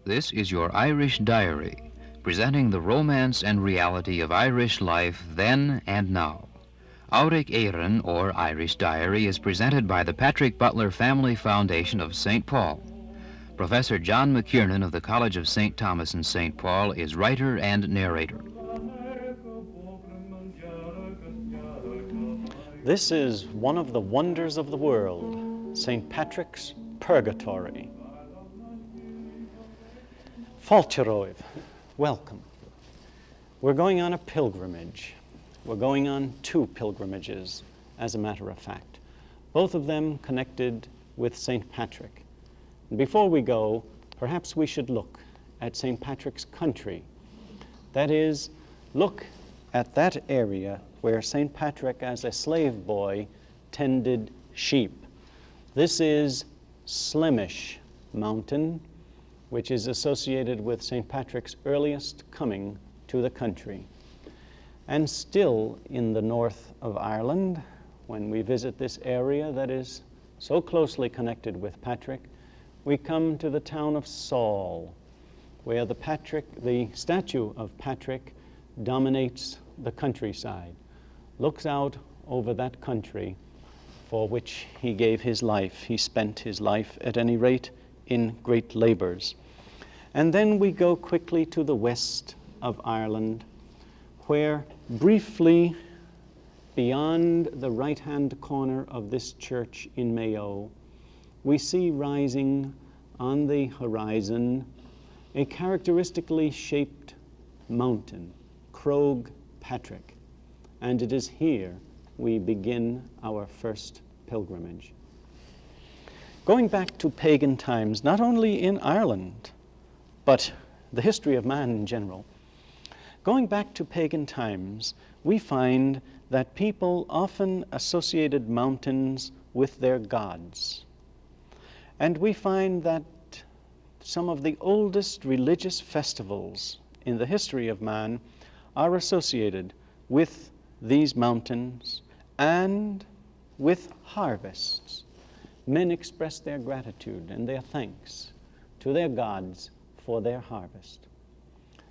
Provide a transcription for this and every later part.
This is your Irish Diary, presenting the romance and reality of Irish life then and now. Áuric Éireann, or Irish Diary, is presented by the Patrick Butler Family Foundation of St. Paul. Professor John McKiernan of the College of St. Thomas in St. Paul is writer and narrator. This is one of the wonders of the world, St. Patrick's Purgatory. Fáilte, welcome. We're going on a pilgrimage. We're going on two pilgrimages, as a matter of fact, both of them connected with St. Patrick. And before we go, perhaps we should look at St. Patrick's country. That is, look at that area where St. Patrick, as a slave boy, tended sheep. This is Slemish Mountain, which is associated with St. Patrick's earliest coming to the country. And still in the north of Ireland, when we visit this area that is so closely connected with Patrick, we come to the town of Saul, where the statue of Patrick dominates the countryside, looks out over that country for which he gave his life. He spent his life, at any rate, in great labors. And then we go quickly to the west of Ireland, where briefly beyond the right-hand corner of this church in Mayo, we see rising on the horizon a characteristically shaped mountain, Croagh Patrick. And it is here we begin our first pilgrimage. Going back to pagan times, not only in Ireland, but the history of man in general, going back to pagan times, we find that people often associated mountains with their gods. And we find that some of the oldest religious festivals in the history of man are associated with these mountains and with harvests. Men express their gratitude and their thanks to their gods for their harvest.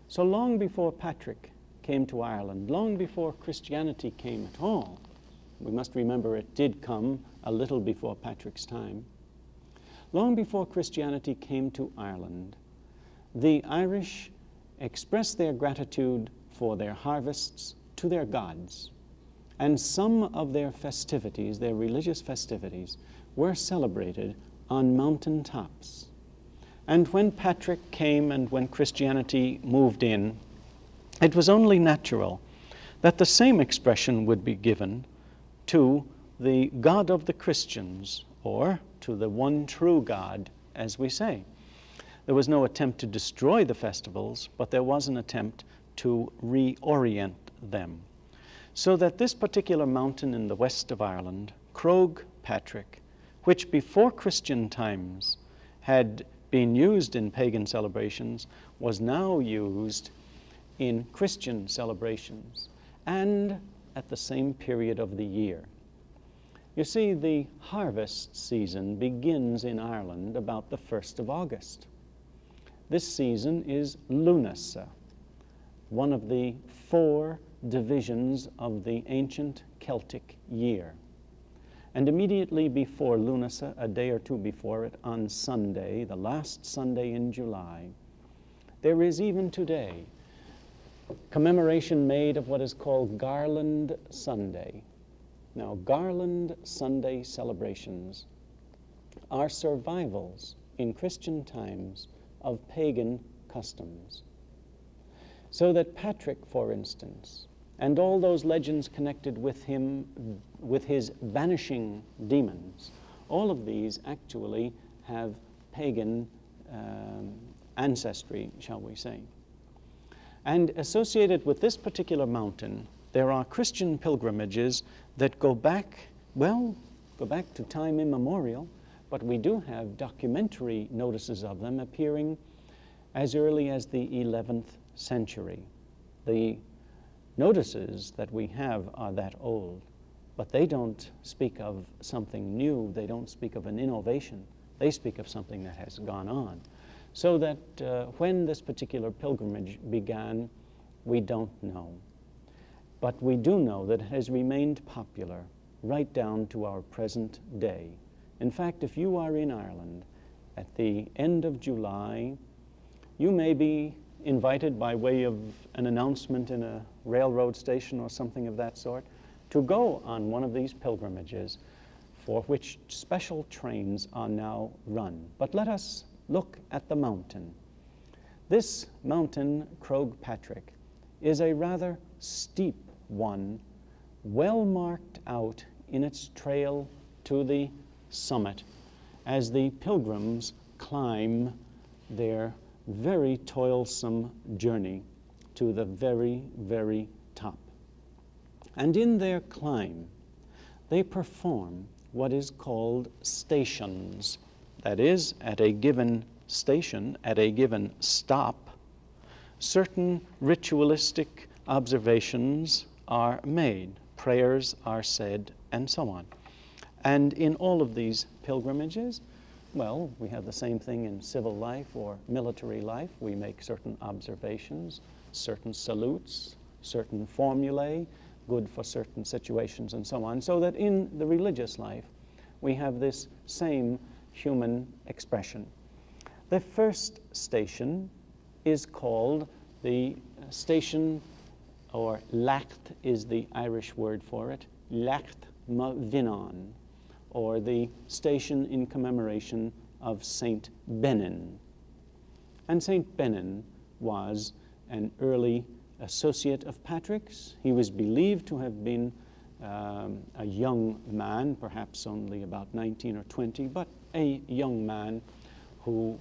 So long before Patrick came to Ireland, long before Christianity came at all, we must remember it did come a little before Patrick's time, long before Christianity came to Ireland, the Irish expressed their gratitude for their harvests to their gods. And some of their festivities, their religious festivities, were celebrated on mountain tops. And when Patrick came and when Christianity moved in, it was only natural that the same expression would be given to the God of the Christians, or to the one true God, as we say. There was no attempt to destroy the festivals, but there was an attempt to reorient them. So that this particular mountain in the west of Ireland, Croagh Patrick, which before Christian times had been used in pagan celebrations, was now used in Christian celebrations and at the same period of the year. You see, the harvest season begins in Ireland about the 1st of August. This season is Lunasa, one of the 4 divisions of the ancient Celtic year. And immediately before Lunasa, a day or two before it, on Sunday, the last Sunday in July, there is even today commemoration made of what is called Garland Sunday. Now, Garland Sunday celebrations are survivals in Christian times of pagan customs. So that Patrick, for instance, and all those legends connected with him, with his vanishing demons, all of these actually have pagan ancestry, shall we say. And associated with this particular mountain, there are Christian pilgrimages that go back to time immemorial, but we do have documentary notices of them appearing as early as the 11th century. The notices that we have are that old, but they don't speak of something new. They don't speak of an innovation. They speak of something that has gone on. So that when this particular pilgrimage began, we don't know. But we do know that it has remained popular right down to our present day. In fact, if you are in Ireland at the end of July, you may be invited by way of an announcement in a railroad station or something of that sort to go on one of these pilgrimages for which special trains are now run. But let us look at the mountain. This mountain, Croagh Patrick, is a rather steep one, well marked out in its trail to the summit as the pilgrims climb their very toilsome journey to the very, very top. And in their climb, they perform what is called stations. That is, at a given station, at a given stop, certain ritualistic observations are made, prayers are said, and so on. And in all of these pilgrimages, well, we have the same thing in civil life or military life. We make certain observations, certain salutes, certain formulae, good for certain situations, and so on, so that in the religious life, we have this same human expression. The first station is called the station, or lacht is the Irish word for it, lacht ma Vinán, or the station in commemoration of Saint Benin. And Saint Benin was an early associate of Patrick's. He was believed to have been a young man, perhaps only about 19 or 20, but a young man who,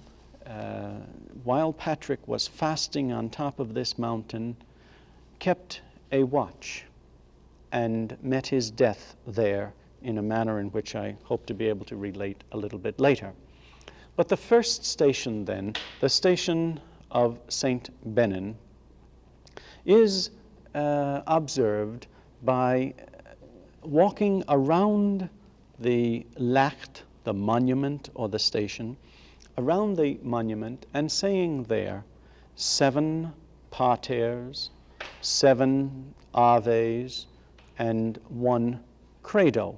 while Patrick was fasting on top of this mountain, kept a watch and met his death there in a manner in which I hope to be able to relate a little bit later. But the first station then, the station of Saint Benin, is observed by walking around the lacht, the monument or the station, around the monument and saying there 7 paters, 7 aves, and 1 credo.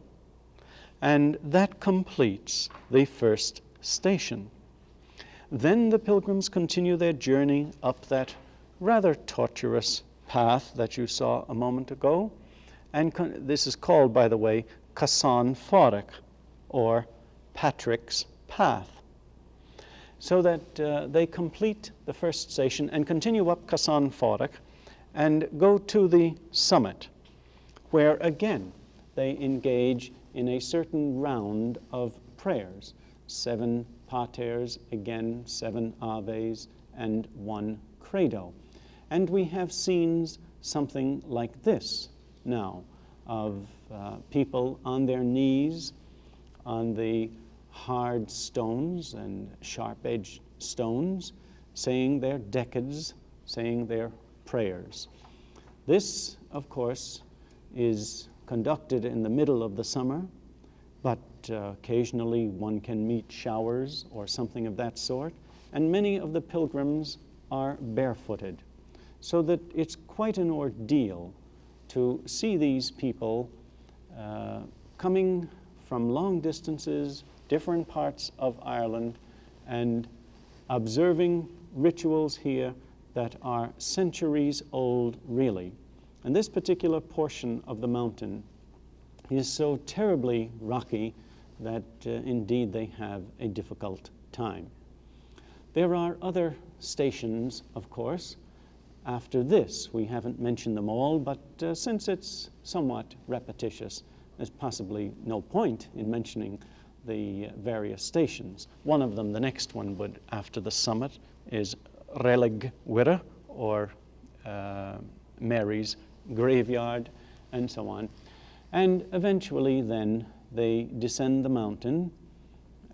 And that completes the first station. Then the pilgrims continue their journey up that rather tortuous path that you saw a moment ago. And this is called, by the way, Casan Foric, or Patrick's Path. So that they complete the first station and continue up Casan Foric and go to the summit, where again they engage in a certain round of prayers. 7 paters, again 7 aves, and 1 credo. And we have scenes something like this now of people on their knees on the hard stones and sharp-edged stones, saying their decades, saying their prayers. This, of course, is conducted in the middle of the summer, but occasionally one can meet showers or something of that sort, and many of the pilgrims are barefooted, so that it's quite an ordeal to see these people coming from long distances, different parts of Ireland, and observing rituals here that are centuries old, really. And this particular portion of the mountain is so terribly rocky that indeed they have a difficult time. There are other stations, of course, after this. We haven't mentioned them all, but since it's somewhat repetitious, there's possibly no point in mentioning the various stations. One of them, the next one, would after the summit, is Relig Wirra, or Mary's graveyard, and so on. And eventually then they descend the mountain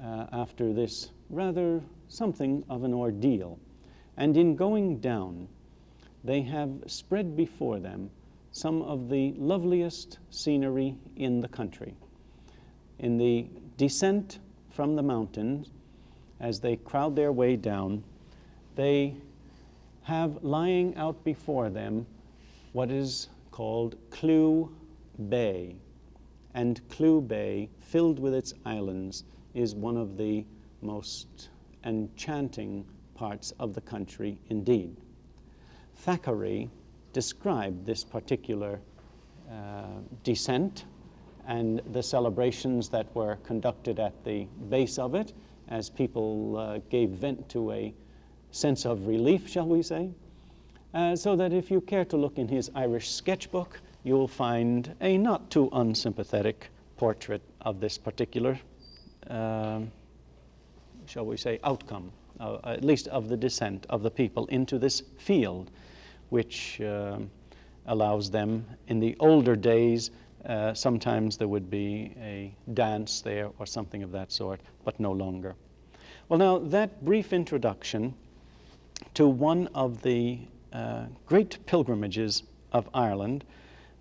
after this rather something of an ordeal. And in going down, they have spread before them some of the loveliest scenery in the country. In the descent from the mountains, as they crowd their way down, they have lying out before them what is called Clew Bay. And Clew Bay, filled with its islands, is one of the most enchanting parts of the country indeed. Thackeray described this particular descent and the celebrations that were conducted at the base of it as people gave vent to a sense of relief, shall we say. So that if you care to look in his Irish sketchbook, you'll find a not too unsympathetic portrait of this particular, shall we say, outcome, at least of the descent of the people into this field, which allows them, in the older days, sometimes there would be a dance there or something of that sort, but no longer. Well, now, that brief introduction to one of the great pilgrimages of Ireland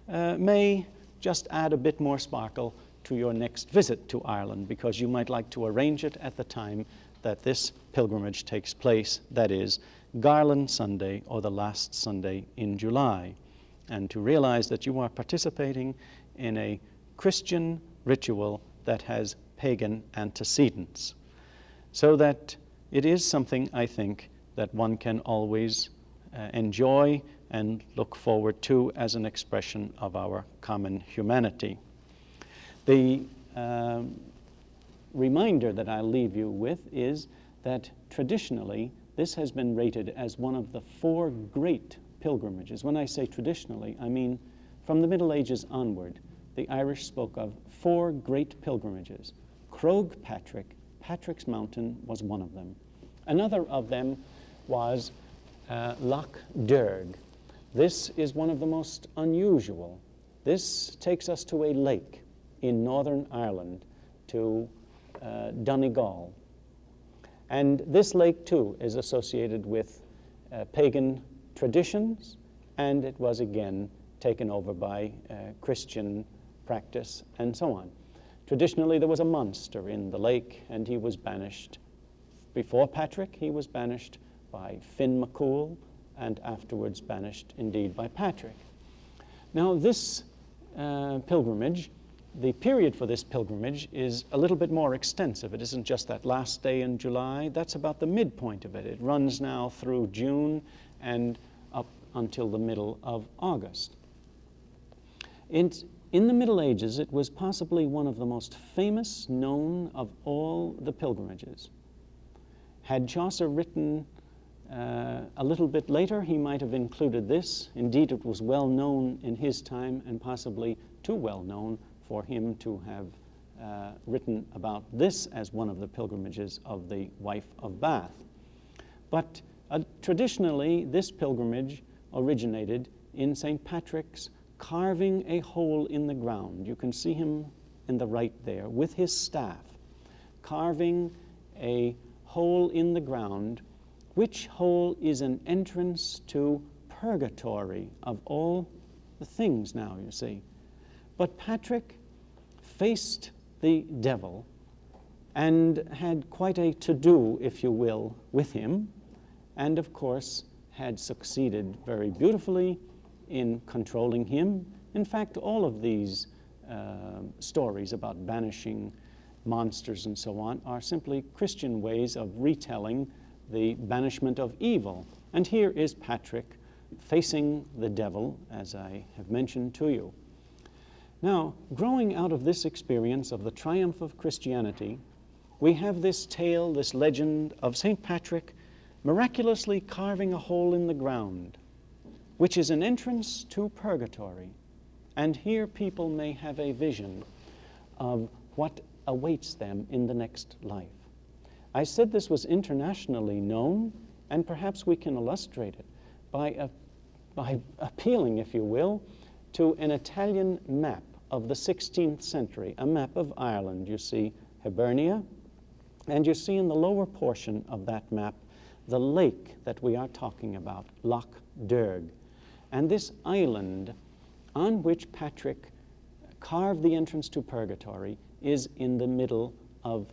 may just add a bit more sparkle to your next visit to Ireland, because you might like to arrange it at the time that this pilgrimage takes place, that is, Garland Sunday or the last Sunday in July, and to realize that you are participating in a Christian ritual that has pagan antecedents. So that it is something, I think, that one can always enjoy and look forward to as an expression of our common humanity. The reminder that I'll leave you with is that traditionally this has been rated as one of the 4 great pilgrimages. When I say traditionally, I mean from the Middle Ages onward, the Irish spoke of 4 great pilgrimages. Croagh Patrick, Patrick's Mountain, was one of them. Another of them was Loch Derg. This is one of the most unusual. This takes us to a lake in Northern Ireland, to Donegal. And this lake, too, is associated with pagan traditions, and it was again taken over by Christian practice and so on. Traditionally, there was a monster in the lake, and he was banished. Before Patrick, he was banished by Finn McCool, and afterwards banished indeed by Patrick. Now, this pilgrimage, the period for this pilgrimage is a little bit more extensive. It isn't just that last day in July. That's about the midpoint of it. It runs now through June and up until the middle of August. In the Middle Ages, it was possibly one of the most famous known of all the pilgrimages. Had Chaucer written a little bit later, he might have included this. Indeed, it was well known in his time, and possibly too well known for him to have written about this as one of the pilgrimages of the wife of Bath. But traditionally, this pilgrimage originated in St. Patrick's carving a hole in the ground. You can see him in the right there with his staff, carving a hole in the ground, which hole is an entrance to purgatory of all the things now, you see. But Patrick faced the devil and had quite a to-do, if you will, with him, and of course had succeeded very beautifully in controlling him. In fact, all of these stories about banishing monsters and so on are simply Christian ways of retelling the banishment of evil. And here is Patrick facing the devil, as I have mentioned to you. Now, growing out of this experience of the triumph of Christianity, we have this tale, this legend of St. Patrick miraculously carving a hole in the ground, which is an entrance to purgatory. And here people may have a vision of what awaits them in the next life. I said this was internationally known, and perhaps we can illustrate it by appealing, if you will, to an Italian map of the 16th century, a map of Ireland. You see Hibernia, and you see in the lower portion of that map the lake that we are talking about, Loch Derg. And this island on which Patrick carved the entrance to purgatory is in the middle of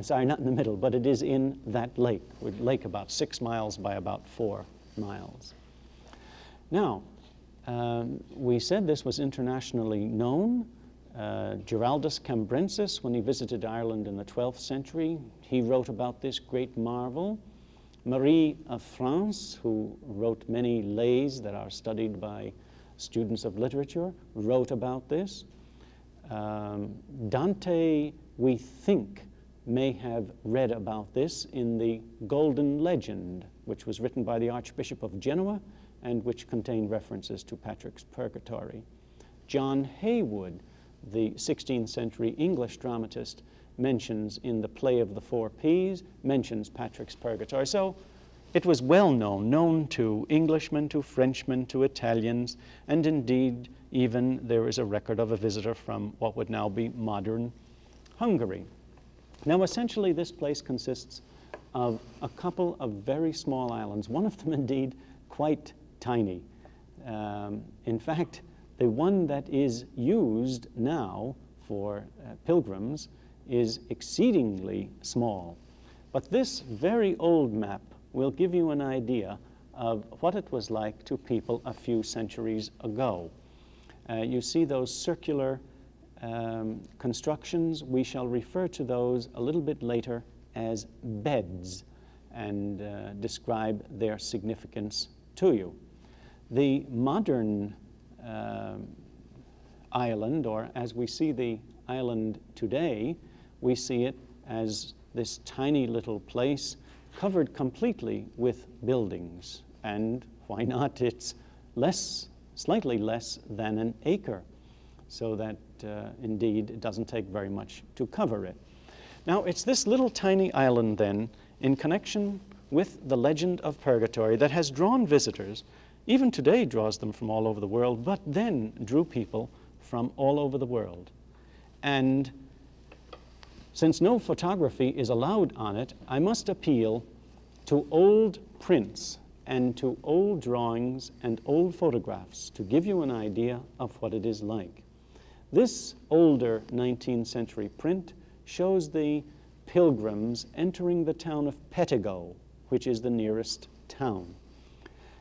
sorry, not in the middle, but it is in that lake, with lake about 6 miles by about 4 miles. Now, we said this was internationally known. Giraldus Cambrensis, when he visited Ireland in the 12th century, he wrote about this great marvel. Marie of France, who wrote many lays that are studied by students of literature, wrote about this. Dante, we think, may have read about this in the Golden Legend, which was written by the Archbishop of Genoa and which contained references to Patrick's Purgatory. John Heywood, the 16th century English dramatist, mentions in the Play of the Four Ps, mentions Patrick's Purgatory. So it was well known to Englishmen, to Frenchmen, to Italians, and indeed even there is a record of a visitor from what would now be modern Hungary. Now essentially this place consists of a couple of very small islands, one of them indeed quite tiny. In fact, the one that is used now for pilgrims is exceedingly small. But this very old map will give you an idea of what it was like to people a few centuries ago. You see those circular constructions. We shall refer to those a little bit later as beds and describe their significance to you. The modern island, or as we see the island today, we see it as this tiny little place covered completely with buildings. And why not? It's slightly less than an acre, so that indeed it doesn't take very much to cover it. Now it's this little tiny island then, in connection with the legend of Purgatory, that has drawn visitors, even today draws them from all over the world, but then drew people from all over the world. And since no photography is allowed on it, I must appeal to old prints and to old drawings and old photographs to give you an idea of what it is like. This older 19th century print shows the pilgrims entering the town of Pettigo, which is the nearest town.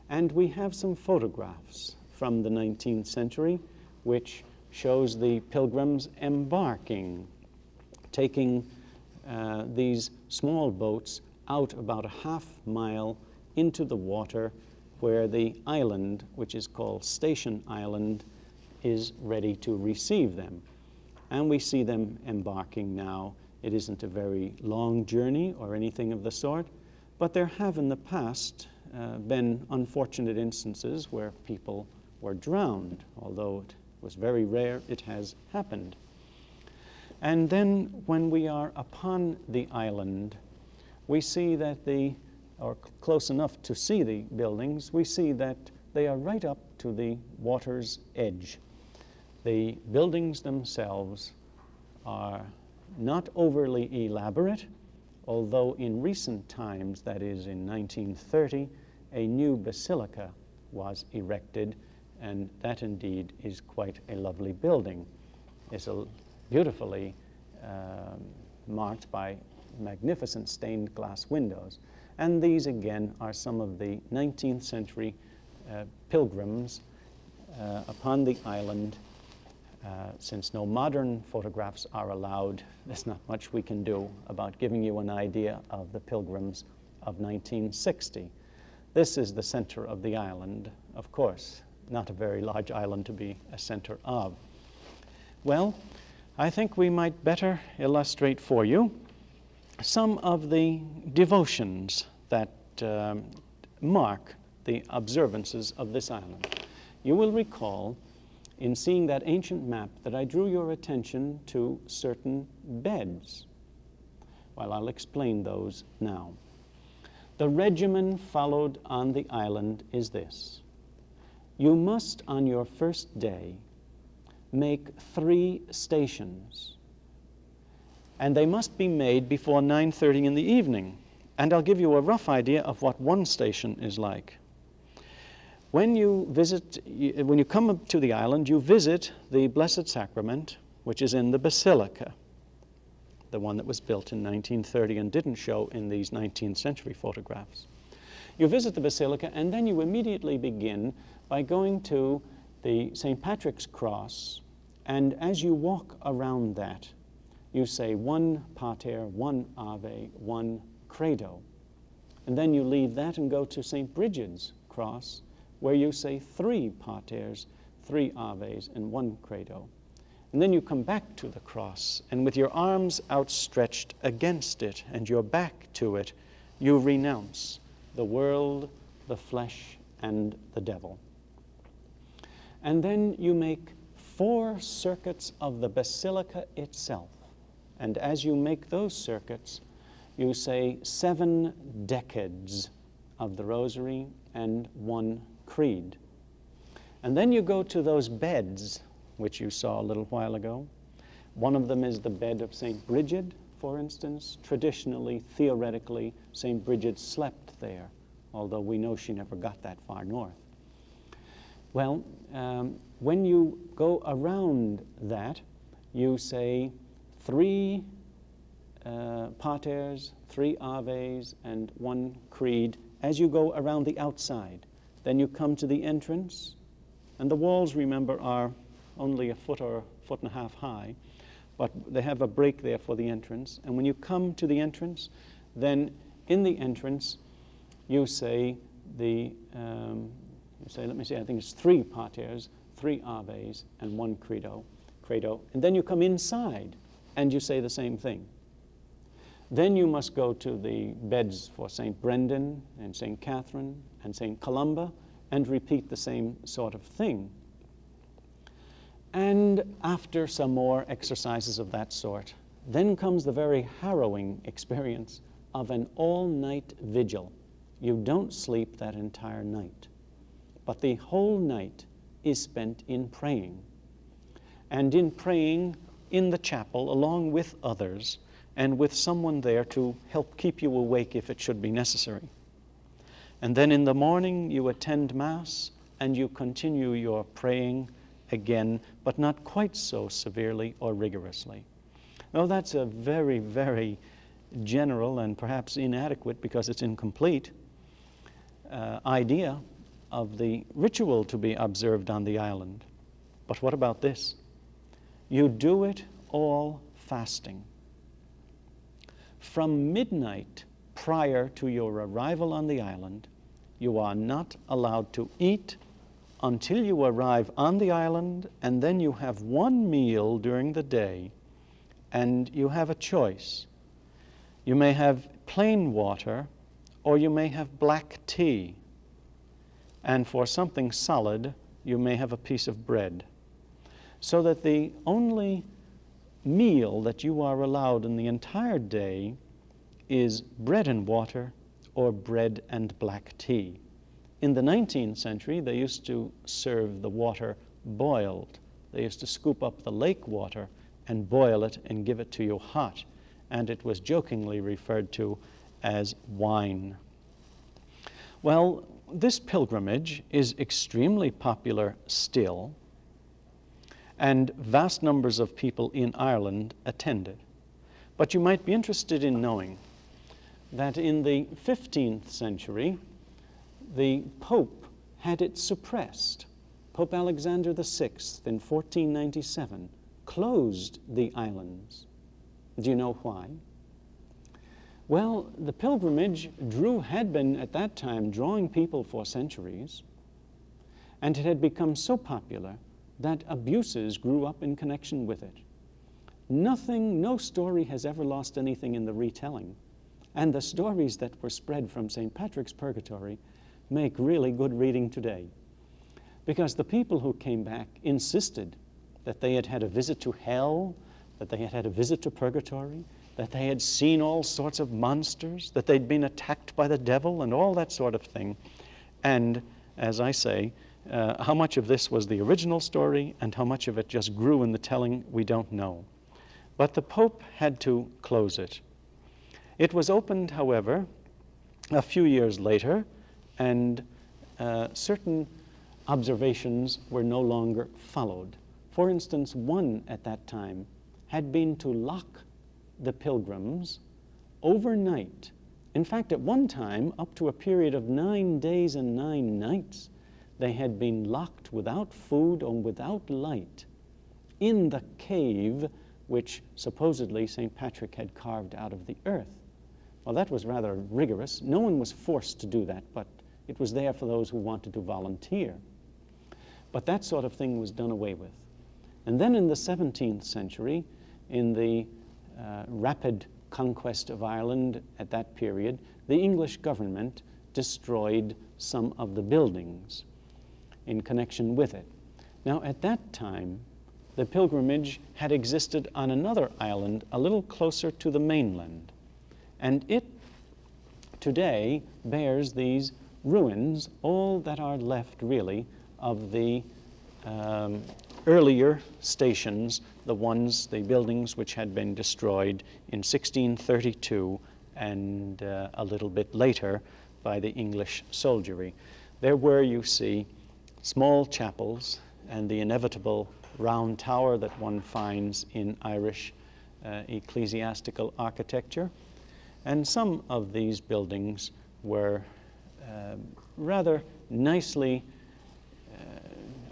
And we have some photographs from the 19th century which shows the pilgrims embarking, taking these small boats out about a half-mile into the water where the island, which is called Station Island, is ready to receive them. And we see them embarking now. It isn't a very long journey or anything of the sort, but there have in the past been unfortunate instances where people were drowned. Although it was very rare, it has happened. And then when we are upon the island, we see that or close enough to see the buildings, we see that they are right up to the water's edge. The buildings themselves are not overly elaborate, although in recent times, that is in 1930, a new basilica was erected, and that indeed is quite a lovely building. It's beautifully marked by magnificent stained glass windows. And these again are some of the 19th century pilgrims upon the island. Since no modern photographs are allowed, there's not much we can do about giving you an idea of the pilgrims of 1960. This is the center of the island, of course, not a very large island to be a center of. Well, I think we might better illustrate for you some of the devotions that mark the observances of this island. You will recall in seeing that ancient map that I drew your attention to certain beds. Well, I'll explain those now. The regimen followed on the island is this. You must, on your first day, make 3 stations, and they must be made before 9:30 in the evening. And I'll give you a rough idea of what one station is like. When you come up to the island, you visit the Blessed Sacrament, which is in the basilica. the one that was built in 1930 and didn't show in these 19th century photographs. You visit the basilica, and then you immediately begin by going to the St. Patrick's Cross, and as you walk around that, you say one Pater, one Ave, one Credo. And then you leave that and go to St. Bridget's Cross, where you say three Paters, three Aves, and one Credo. And then you come back to the cross, and with your arms outstretched against it and your back to it, you renounce the world, the flesh, and the devil. And then you make 4 circuits of the basilica itself. And as you make those circuits, you say 7 decades of the rosary and 1 creed. And then you go to those beds, which you saw a little while ago. One of them is the bed of St. Bridget, for instance. Traditionally, theoretically, St. Bridget slept there, although we know she never got that far north. Well, when you go around that, you say 3 Paters, 3 Aves, and 1 creed as you go around the outside. Then you come to the entrance, and the walls, remember, are only a foot or a foot and a half high, but they have a break there for the entrance. And when you come to the entrance, then in the entrance, you say let me see, I think it's 3 Paters, 3 Aves, and 1 Credo. And then you come inside, and you say the same thing. Then you must go to the beds for St. Brendan and St. Catherine and St. Columba and repeat the same sort of thing. And after some more exercises of that sort, then comes the very harrowing experience of an all-night vigil. You don't sleep that entire night, but the whole night is spent in praying. And in praying in the chapel along with others, and with someone there to help keep you awake if it should be necessary. And then in the morning you attend Mass and you continue your praying again, but not quite so severely or rigorously. Now that's a very, very general and perhaps inadequate, because it's incomplete, idea of the ritual to be observed on the island. But what about this? You do it all fasting. From midnight prior to your arrival on the island, you are not allowed to eat until you arrive on the island, and then you have 1 meal during the day, and you have a choice. You may have plain water, or you may have black tea. And for something solid, you may have a piece of bread. So that the only meal that you are allowed in the entire day is bread and water or bread and black tea. In the 19th century, they used to serve the water boiled. They used to scoop up the lake water and boil it and give it to you hot, and it was jokingly referred to as wine. Well, this pilgrimage is extremely popular still, and vast numbers of people in Ireland attend it. But you might be interested in knowing that in the 15th century, the Pope had it suppressed. Pope Alexander VI in 1497 closed the islands. Do you know why? Well, the pilgrimage had been at that time drawing people for centuries, and it had become so popular that abuses grew up in connection with it. No story has ever lost anything in the retelling, and the stories that were spread from St. Patrick's Purgatory make really good reading today, because the people who came back insisted that they had had a visit to hell, that they had had a visit to purgatory, that they had seen all sorts of monsters, that they'd been attacked by the devil and all that sort of thing. And as I say, how much of this was the original story and how much of it just grew in the telling, we don't know. But the Pope had to close it. It was opened, however, a few years later, and certain observations were no longer followed. For instance, one at that time had been to lock the pilgrims overnight. In fact, at one time, up to a period of 9 days and 9 nights, they had been locked without food and without light in the cave which supposedly St. Patrick had carved out of the earth. Well, that was rather rigorous. No one was forced to do that, but it was there for those who wanted to volunteer. But that sort of thing was done away with. And then in the 17th century, in the rapid conquest of Ireland at that period, the English government destroyed some of the buildings in connection with it. Now, at that time, the pilgrimage had existed on another island a little closer to the mainland. And it today bears these ruins, all that are left really of the earlier stations, the buildings which had been destroyed in 1632 and a little bit later by the English soldiery. There were, you see, small chapels and the inevitable round tower that one finds in Irish ecclesiastical architecture. And some of these buildings were rather nicely,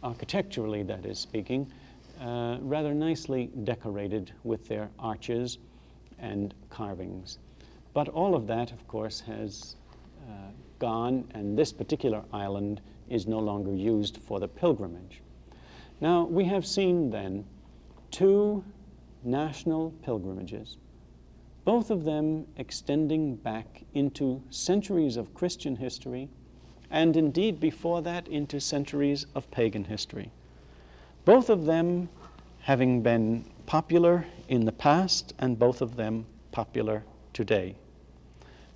architecturally that is speaking, rather nicely decorated with their arches and carvings. But all of that, of course, has gone, and this particular island is no longer used for the pilgrimage. Now, we have seen then 2 national pilgrimages, both of them extending back into centuries of Christian history, and indeed before that into centuries of pagan history. Both of them having been popular in the past, and both of them popular today.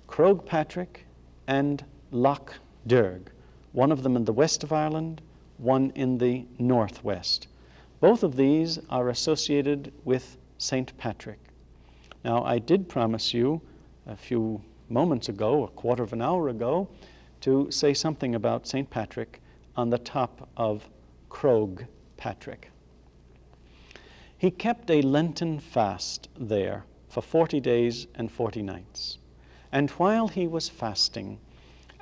Croagh Patrick and Loch Derg, one of them in the west of Ireland, one in the northwest. Both of these are associated with St. Patrick. Now, I did promise you a few moments ago, a quarter of an hour ago, to say something about St. Patrick on the top of Croagh Patrick. He kept a Lenten fast there for 40 days and 40 nights. And while he was fasting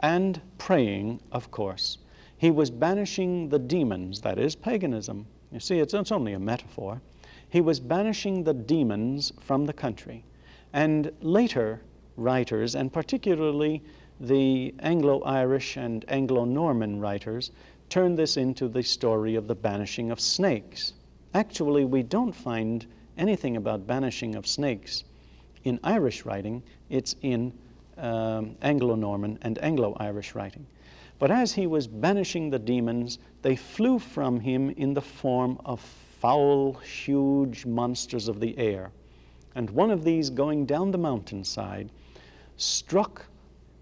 and praying, of course, he was banishing the demons, that is, paganism. You see, it's only a metaphor. He was banishing the demons from the country. And later writers, and particularly the Anglo-Irish and Anglo-Norman writers, turned this into the story of the banishing of snakes. Actually, we don't find anything about banishing of snakes in Irish writing. It's in Anglo-Norman and Anglo-Irish writing. But as he was banishing the demons, they flew from him in the form of foul, huge monsters of the air. And one of these, going down the mountainside, struck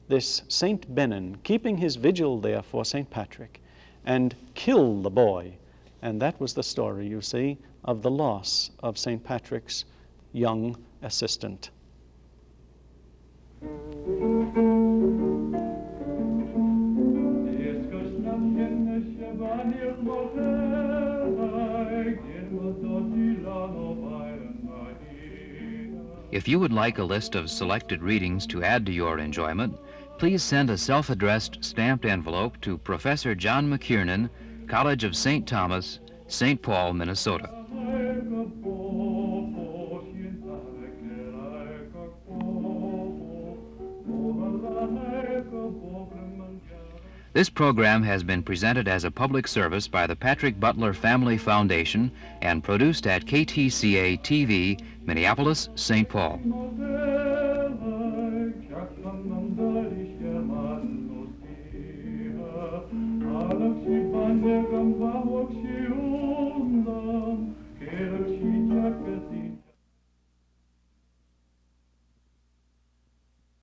this Saint Benin, keeping his vigil there for St. Patrick, and killed the boy. And that was the story, you see, of the loss of St. Patrick's young assistant. If you would like a list of selected readings to add to your enjoyment, please send a self-addressed stamped envelope to Professor John McKiernan, College of St. Thomas, St. Paul, Minnesota. This program has been presented as a public service by the Patrick Butler Family Foundation and produced at KTCA-TV, Minneapolis, St. Paul.